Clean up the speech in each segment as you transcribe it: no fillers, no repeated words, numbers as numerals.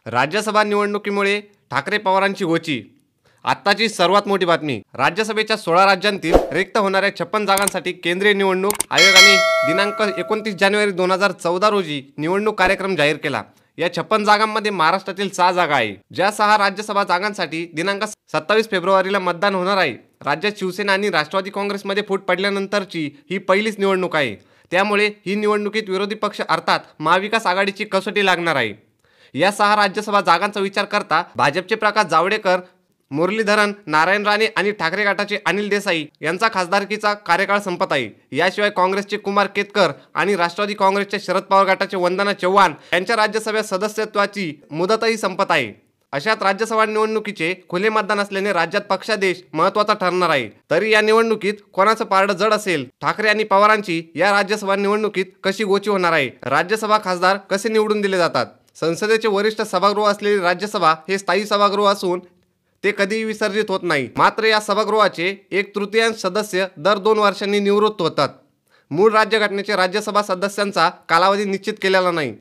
राज्यसभा निवडणुकीमुळे ठाकरे पवारांची गोची। आत्ताची सर्वात मोठी बातमी, राज्यसभेच्या 16 राज्यांतील रिक्त होणाऱ्या 56 जागांसाठी केंद्रीय निवडणूक आयोगाने दिनांक 29 जानेवारी 2014 रोजी निवडणूक कार्यक्रम जाहीर केला। या 56 जागांमध्ये महाराष्ट्रातील 6 जागा आहे। ज्या 6 राज्यसभा जागांसाठी दिनांक 27 फेब्रुवारीला मतदान होणार आहे। राज्यात शिवसेना आणि राष्ट्रवादी काँग्रेसमध्ये फूट पडल्यानंतरची ही पहिलीच निवडणूक आहे। त्यामुळे ही निवडणुकीत विरोधी पक्ष अर्थात महाविकास आघाडीची कसोटी लागणार आहे। या 6 राज्यसभा जागांचा विचार करता भाजपचे प्रकाश जावडेकर, मुरलीधरन, नारायण राणे आणि ठाकरे गटाचे अनिल देसाई यांचा खासदारकीचा कार्यकाळ संपत आहे। याशिवाय काँग्रेसचे कुमार केतकर आणि राष्ट्रवादी काँग्रेसच्या शरद पवार गटाचे वंदना चव्हाण यांच्या राज्यसभा सदस्यत्वाची मुदतही संपत आहे। अशात राज्यसभा निवडणुकीचे खुले मतदान असल्याने राज्यात पक्षादेश महत्त्वाचा ठरणार आहे। तरी या निवडणुकीत कोणाचं पारडं जड असेल? ठाकरे आणि पवारांची या राज्यसभा निवडणुकीत कशी गोची होणार आहे? राज्यसभा खासदार कसे निवडून दिले जातात? संसदेचे वरिष्ठ सभागृह असलेली राज्यसभा हे स्थायी सभागृह असून ते कधीही विसर्जित होत नाही। मात्र या सभागृहाचे 1/3 सदस्य दर 2 वर्षांनी निवृत्त होतात। मूळ राज्यघटनेचे राज्यसभा सदस्यांचा कालावधी निश्चित केलेला नाही,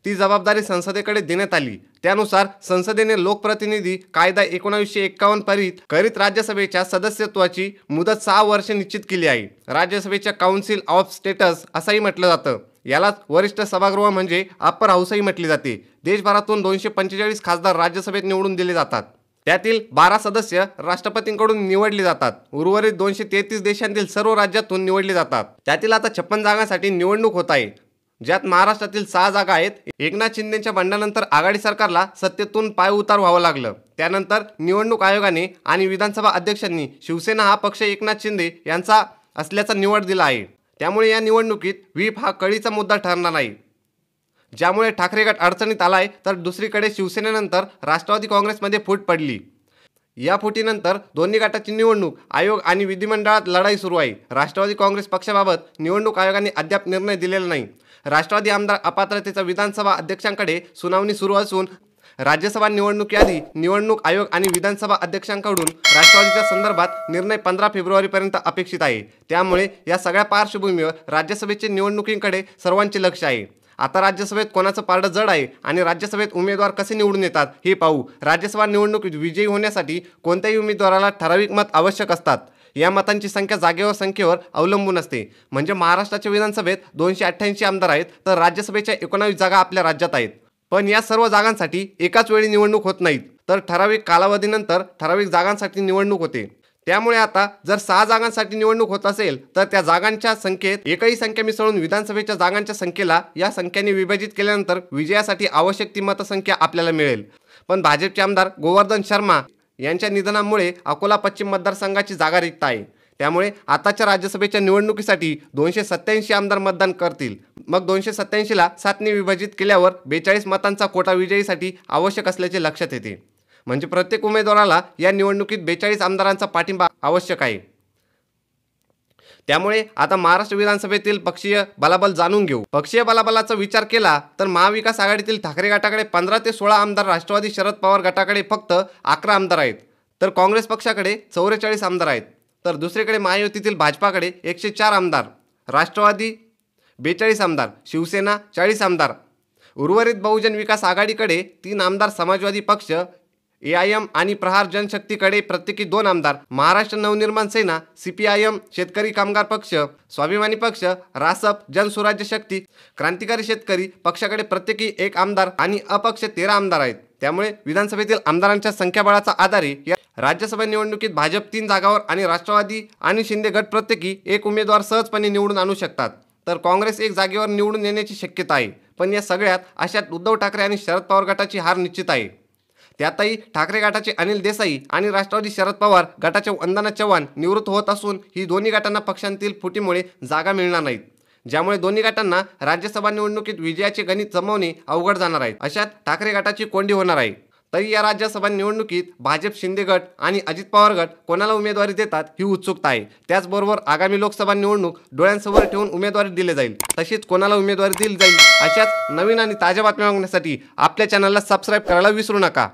ती जबाबदारी संसदेकडे देण्यात आली। त्यानुसार संसदेने लोकप्रतिनिधी कायदा 1951 करीत राज्यसभेच्या सदस्यत्वाची मुदत 6 वर्षे निश्चित केली आहे। राज्यसभेच्या काउन्सिल ऑफ स्टेटस असंही म्हटलं जातं। यालाच वरिष्ठ सभागृह म्हणजे अप्पर हाऊसही म्हटले जाते। देशभरातून 245 खासदार राज्यसभेत निवडून दिले जातात। त्यातील 12 सदस्य राष्ट्रपतींकडून निवडले जातात। उर्वरित 233 देशांतील सर्व राज्यातून निवडले जातात। त्यातील आता 56 जागांसाठी निवडणूक होत आहे, ज्यात महाराष्ट्रातील 6 जागा आहेत। एकनाथ शिंदेच्या बंडानंतर आघाडी सरकारला सत्तेतून पायउतार व्हावं लागलं। त्यानंतर निवडणूक आयोगाने आणि विधानसभा अध्यक्षांनी शिवसेना हा पक्ष एकनाथ शिंदे यांचा असल्याचा निवड दिला आहे। त्यामुळे या निवडणुकीत व्हीप हा कळीचा मुद्दा ठरणार नाही, ज्यामुळे ठाकरे गट अडचणीत आलाय, तर दुसरीकडे शिवसेनेनंतर राष्ट्रवादी काँग्रेसमध्ये फूट पडली। या फुटीनंतर दोन्ही गटाची निवडणूक आयोग आणि विधिमंडळात लढाई सुरू आहे। राष्ट्रवादी काँग्रेस पक्षाबाबत निवडणूक आयोगाने अद्याप निर्णय दिलेला नाही। राष्ट्रवादी आमदार अपात्रतेचा विधानसभा अध्यक्षांकडे सुनावणी सुरू असून राज्यसभा निवडणुकीआधी निवडणूक आयोग आणि विधानसभा अध्यक्षांकडून राष्ट्रवादीच्या संदर्भात निर्णय 15 फेब्रुवारीपर्यंत अपेक्षित आहे। त्यामुळे या सगळ्या पार्श्वभूमीवर राज्यसभेच्या निवडणुकींकडे सर्वांचे लक्ष आहे। आता राज्यसभेत कोणाचं पारडं जड आहे आणि राज्यसभेत उमेदवार कसे निवडून येतात हे पाहू। राज्यसभा निवडणुकीत विजयी होण्यासाठी कोणत्याही उमेदवाराला ठराविक मत आवश्यक असतात। या मतांची संख्या जागेवर संख्येवर अवलंबून असते। म्हणजे महाराष्ट्राच्या विधानसभेत 288 आमदार आहेत, तर राज्यसभेच्या 19 जागा आपल्या राज्यात आहेत। पण या सर्व जागांसाठी एकाच वेळी निवडणूक होत नाहीत, तर ठराविक कालावधीनंतर ठराविक जागांसाठी निवडणूक होते। त्यामुळे आता जर 6 जागांसाठी निवडणूक होत असेल, तर त्या जागांच्या संख्येत एकही संख्या मिसळून विधानसभेच्या जागांच्या संख्येला या संख्येने विभाजित केल्यानंतर विजयासाठी आवश्यक ती मतसंख्या आपल्याला मिळेल। पण भाजपचे आमदार गोवर्धन शर्मा यांच्या निधनामुळे अकोला पश्चिम मतदारसंघाची जागा रिक्त आहे। त्यामुळे आताच्या राज्यसभेच्या निवडणुकीसाठी 287 आमदार मतदान करतील। मग 287ला 7ने विभाजित केल्यावर 42 मतांचा कोटा विजयीसाठी आवश्यक असल्याचे लक्षात येते। म्हणजे प्रत्येक उमेदवाराला या निवडणुकीत 42 आमदारांचा पाठिंबा आवश्यक आहे। त्यामुळे आता महाराष्ट्र विधानसभेतील पक्षीय बलाबल जाणून घेऊ। पक्षीय बलाबलाचा विचार केला तर महाविकास आघाडीतील ठाकरे गटाकडे 15 ते 16 आमदार, राष्ट्रवादी शरद पवार गटाकडे फक्त 11 आमदार आहेत, तर काँग्रेस पक्षाकडे 44 आमदार आहेत। तर दुसरीकडे महायुतीतील भाजपाकडे 104 आमदार, राष्ट्रवादी 42 आमदार, शिवसेना 40 आमदार, उर्वरित बहुजन विकास आघाडीकडे 3 आमदार, समाजवादी पक्ष, AIM आणि प्रहार जनशक्तीकडे प्रत्येकी 2 आमदार, महाराष्ट्र नवनिर्माण सेना, CPIM, शेतकरी कामगार पक्ष, स्वाभिमानी पक्ष, रासप, जनसुराज्य शक्ती, क्रांतिकारी शेतकरी पक्षाकडे प्रत्येकी 1 आमदार आणि अपक्ष 13 आमदार आहेत। त्यामुळे विधानसभेतील आमदारांच्या संख्याबळाच्या आधारे या राज्यसभा निवडणुकीत भाजप 3 जागावर आणि राष्ट्रवादी आणि शिंदे गट प्रत्येकी 1 उमेदवार सहजपणे निवडून आणू शकतात, तर काँग्रेस 1 जागेवर निवडून येण्याची शक्यता आहे। पण या सगळ्यात अशात उद्धव ठाकरे आणि शरद पवार गटाची हार निश्चित आहे। त्यातही ठाकरे गटाचे अनिल देसाई आणि राष्ट्रवादी शरद पवार गटाचे वंदना चव्हाण निवृत्त होत असून ही दोन्ही गटांना पक्षांतील फुटीमुळे जागा मिळणार नाहीत, ज्यामुळे दोन्ही गटांना राज्यसभा निवडणुकीत विजयाचे गणित जमवणे अवघड जाणार आहे। अशात ठाकरे गटाची कोंडी होणार आहे। तरी या राज्यसभा निवडणुकीत भाजप, शिंदे गट आणि अजित पवार गट कोणाला उमेदवारी देतात ही उत्सुकता आहे। त्याचबरोबर आगामी लोकसभा निवडणूक डोळ्यांसमोर ठेवून उमेदवारी दिली जाईल, तशीच कोणाला उमेदवारी दिली जाईल अशाच नवीन आणि ताज्या बातम्या बघण्यासाठी आपल्या चॅनलला सबस्क्राईब करायला विसरू नका।